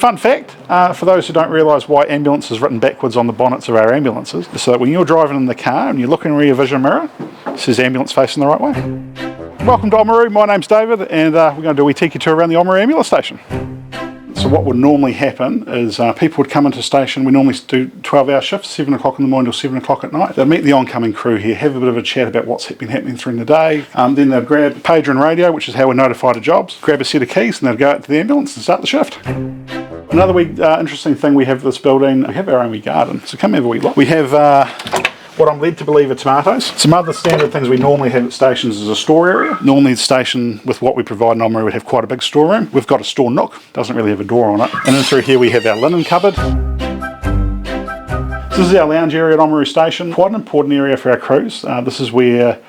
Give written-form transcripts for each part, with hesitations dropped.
Fun fact, for those who don't realise why ambulance is written backwards on the bonnets of our ambulances, so that when you're driving in the car and you look in the rear vision mirror, it says ambulance facing the right way. Welcome to Oamaru, my name's David, and we're going to do a wee tiki tour around the Oamaru ambulance station. So what would normally happen is people would come into station. We normally do 12-hour shifts, 7 o'clock in the morning till 7 o'clock at night. They'll meet the oncoming crew here, have a bit of a chat about what's been happening through the day. Then they'll grab pager and radio, which is how we're notified of jobs, grab a set of keys, and they'll go out to the ambulance and start the shift. Another wee interesting thing we have this building, we have our own wee garden. So come have a wee look. We have what I'm led to believe are tomatoes. Some other standard things we normally have at stations is a store area. Normally the station, with what we provide in Oamaru, would have quite a big storeroom. We've got a store nook, doesn't really have a door on it. And then through here we have our linen cupboard. This is our lounge area at Oamaru Station. Quite an important area for our crews. This is where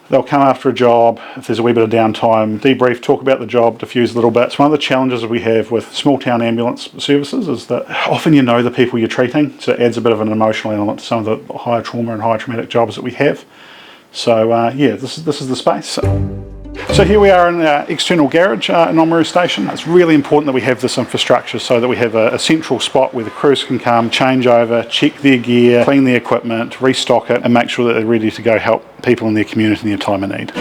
they'll come after a job, if there's a wee bit of downtime, debrief, talk about the job, diffuse a little bit. It's one of the challenges we have with small town ambulance services is that often you know the people you're treating, so it adds a bit of an emotional element to some of the higher trauma and higher traumatic jobs that we have. So yeah, this is the space. So here we are in our external garage in Oamaru Station. It's really important that we have this infrastructure so that we have a central spot where the crews can come, change over, check their gear, clean the equipment, restock it, and make sure that they're ready to go help people in their community in their time of need.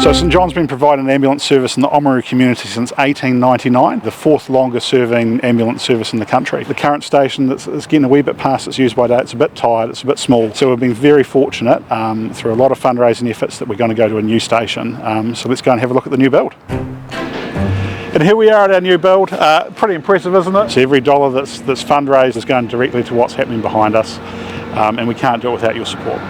So St John's been providing ambulance service in the Oamaru community since 1899, the 4th longest serving ambulance service in the country. The current station that's getting a wee bit past its use by date, it's a bit tired, it's a bit small, so we've been very fortunate through a lot of fundraising efforts that we're going to go to a new station. So let's go and have a look at the new build. And here we are at our new build. Pretty impressive, isn't it? So every dollar that's fundraised is going directly to what's happening behind us, and we can't do it without your support.